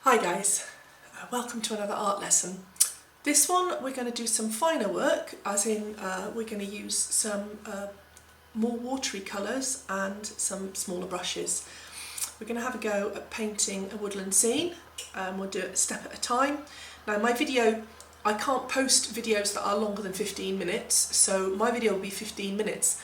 Hi guys, welcome to another art lesson. This one we're going to do some finer work, as in we're going to use some more watery colours and some smaller brushes. We're going to have a go at painting a woodland scene. We'll do it a step at a time. Now my video, I can't post videos that are longer than 15 minutes, so my video will be 15 minutes.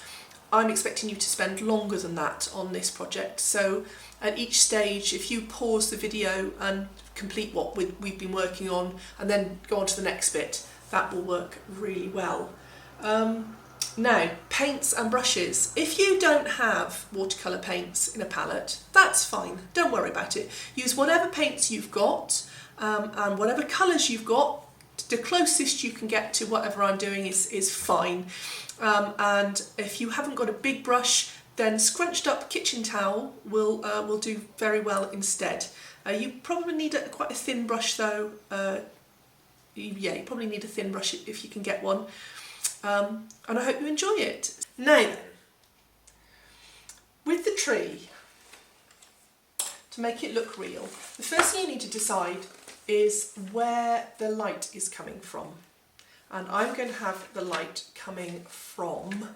I'm expecting you to spend longer than that on this project, so at each stage, if you pause the video and complete what we've been working on and then go on to the next bit, that will work really well. Now, paints and brushes. If you don't have watercolour paints in a palette, that's fine, don't worry about it. Use whatever paints you've got and whatever colours you've got. The closest you can get to whatever I'm doing is fine. And if you haven't got a big brush, then scrunched up kitchen towel will do very well instead. You probably need quite a thin brush though. Yeah, you probably need a thin brush if you can get one. And I hope you enjoy it. Now then, with the tree, to make it look real, the first thing you need to decide is where the light is coming from. And I'm going to have the light coming from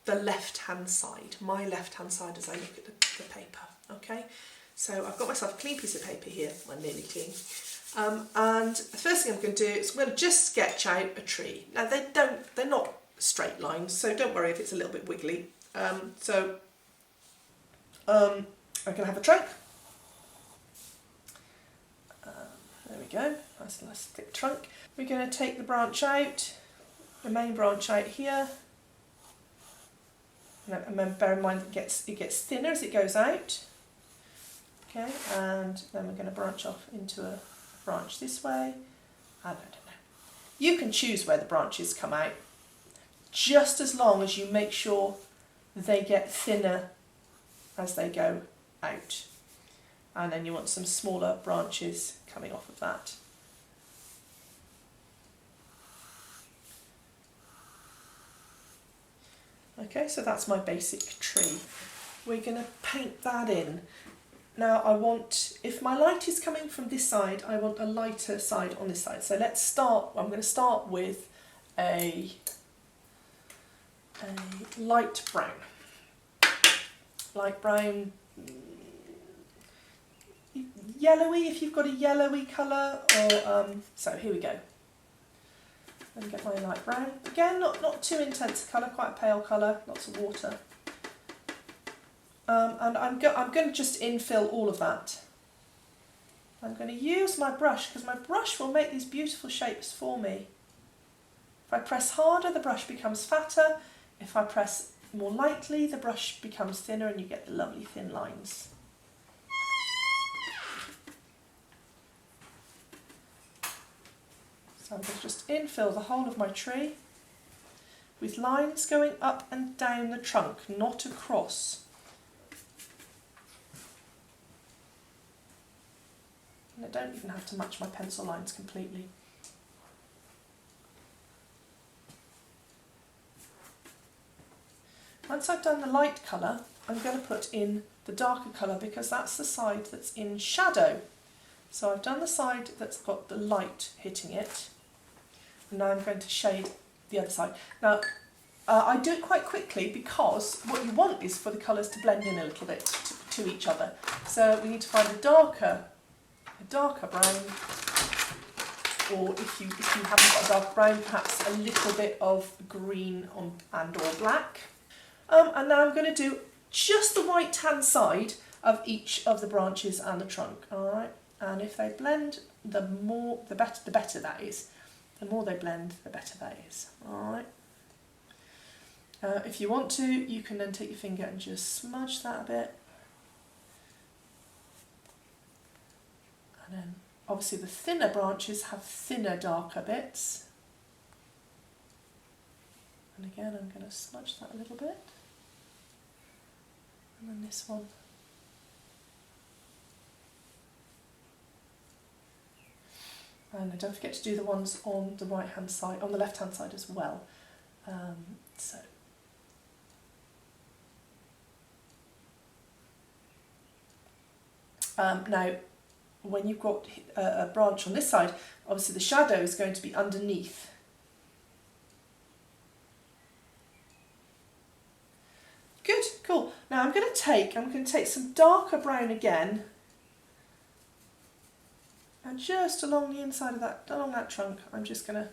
the left-hand side, my left-hand side as I look at the paper, okay? So I've got myself a clean piece of paper here, well, nearly clean. And the first thing I'm going to do is I'm going to just sketch out a tree. Now they're not straight lines, so don't worry if it's a little bit wiggly. I'm going to have a trunk. There we go, nice thick trunk. We're going to take the branch out, the main branch out here. And then bear in mind it gets thinner as it goes out. Okay, and then we're going to branch off into a branch this way. I don't know. You can choose where the branches come out, just as long as you make sure they get thinner as they go out. And then you want some smaller branches coming off of that. Okay, so that's my basic tree. We're going to paint that in. Now I want, if my light is coming from this side, I want a lighter side on this side. So let's start, I'm going to start with a light brown. Light brown, yellowy if you've got a yellowy colour, or so here we go. Let me get my light brown. Again, not too intense colour, quite a pale colour, lots of water. And I'm going to just infill all of that. I'm going to use my brush, because my brush will make these beautiful shapes for me. If I press harder, the brush becomes fatter. If I press more lightly, the brush becomes thinner and you get the lovely thin lines. So I'm going to just infill the whole of my tree with lines going up and down the trunk, not across. And I don't even have to match my pencil lines completely. Once I've done the light colour, I'm going to put in the darker colour because that's the side that's in shadow. So I've done the side that's got the light hitting it. And now I'm going to shade the other side. Now, I do it quite quickly because what you want is for the colours to blend in a little bit to each other. So we need to find a darker brown, or if you haven't got a dark brown, perhaps a little bit of green and or black. And now I'm going to do just the right hand side of each of the branches and the trunk. All right, and if they blend, the better that is. The more they blend, the better that is. Alright. If you want to, you can then take your finger and just smudge that a bit. And then, obviously the thinner branches have thinner, darker bits. And again, I'm going to smudge that a little bit. And then this one. And don't forget to do the ones on the right hand side, on the left hand side as well. Now when you've got a branch on this side, obviously the shadow is going to be underneath. Good, cool. Now I'm going to take some darker brown again, and just along the inside of that, along that trunk, I'm just going to,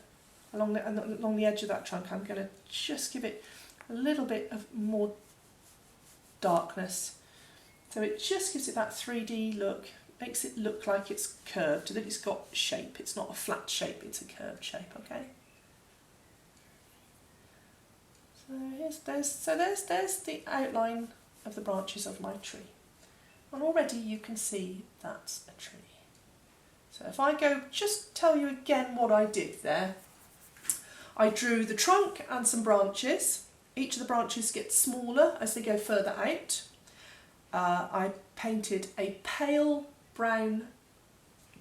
along the edge of that trunk, I'm going to just give it a little bit of more darkness. So it just gives it that 3D look, makes it look like it's curved, that it's got shape. It's not a flat shape, it's a curved shape, okay? So there's the outline of the branches of my tree. And already you can see that's a tree. So if I go, just tell you again what I did there. I drew the trunk and some branches. Each of the branches gets smaller as they go further out. I painted a pale brown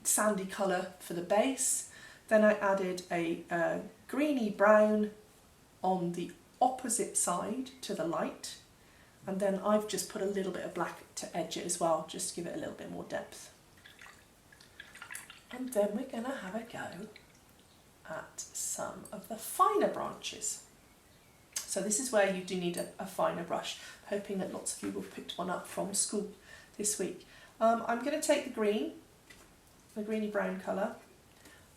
sandy colour for the base. Then I added a greeny brown on the opposite side to the light. And then I've just put a little bit of black to edge it as well, just to give it a little bit more depth. And then we're going to have a go at some of the finer branches. So this is where you do need a finer brush, hoping that lots of you will have picked one up from school this week. I'm going to take the green, the greeny brown colour,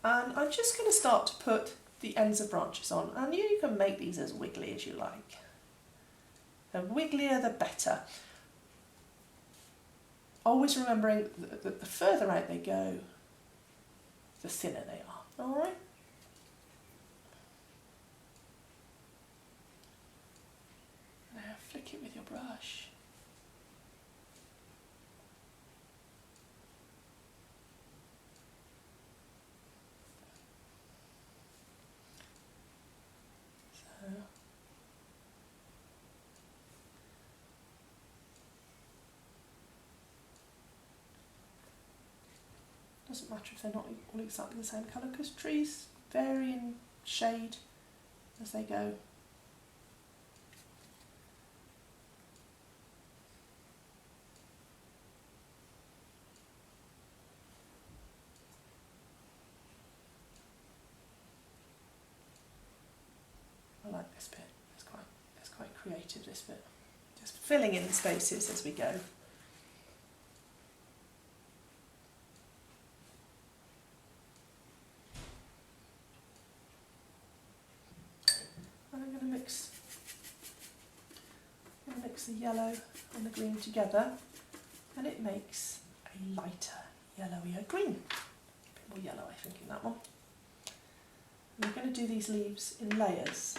and I'm just going to start to put the ends of branches on, and you can make these as wiggly as you like. The wigglier the better. Always remembering that the further out they go, the thinner they are. Alright? Now flick it with your brush. So doesn't matter if they're not all exactly the same colour, because trees vary in shade as they go. I like this bit, it's quite creative, this bit. Just filling in the spaces as we go. And I'm going to mix the yellow and the green together, and it makes a lighter yellowier green. A bit more yellow, I think, in that one. And we're going to do these leaves in layers.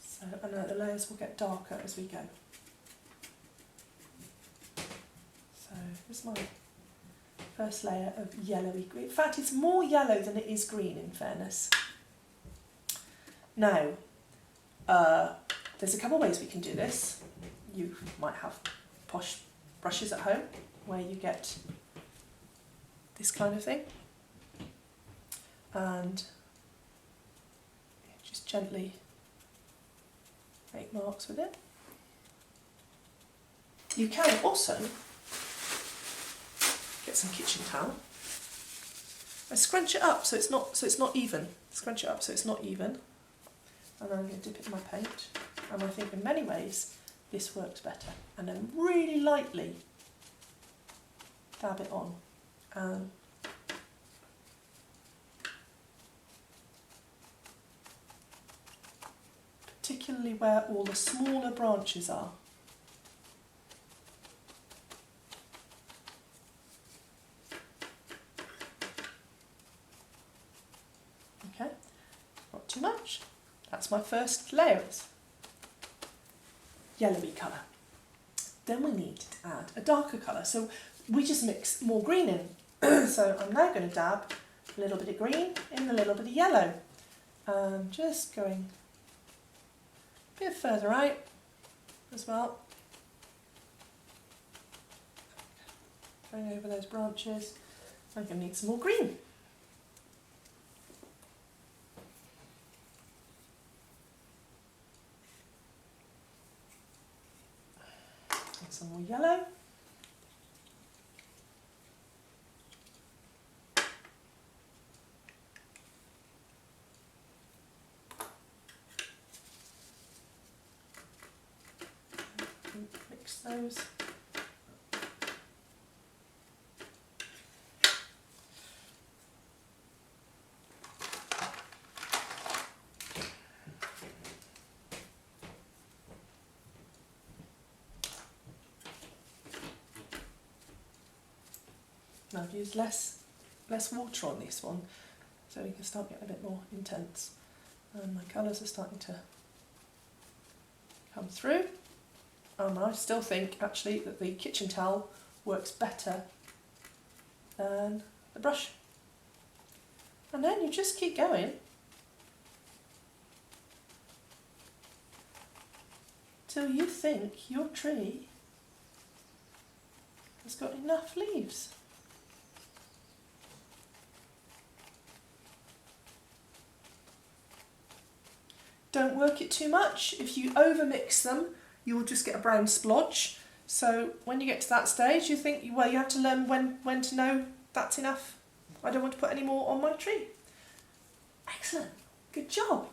So, and the layers will get darker as we go. So here's my first layer of yellowy green. In fact, it's more yellow than it is green, in fairness. Now, there's a couple of ways we can do this. You might have posh brushes at home where you get this kind of thing, and just gently make marks with it. You can also get some kitchen towel and scrunch it up so it's not even. Scrunch it up so it's not even. And then I'm going to dip it in my paint, and I think in many ways this works better. And then really lightly dab it on, particularly where all the smaller branches are. Okay, not too much. That's my first layers. Yellowy colour. Then we need to add a darker colour. So we just mix more green in. So I'm now going to dab a little bit of green in a little bit of yellow. And just going a bit further out as well. Going over those branches. I'm going to need some more green. Some more yellow. mix those. Now I've used less water on this one, so we can start getting a bit more intense. And my colours are starting to come through. And I still think actually that the kitchen towel works better than the brush. And then you just keep going till you think your tree has got enough leaves. Don't work it too much. If you overmix them, you will just get a brown splodge. So when you get to that stage, you think, well, you have to learn when to know that's enough. I don't want to put any more on my tree. Excellent. Good job.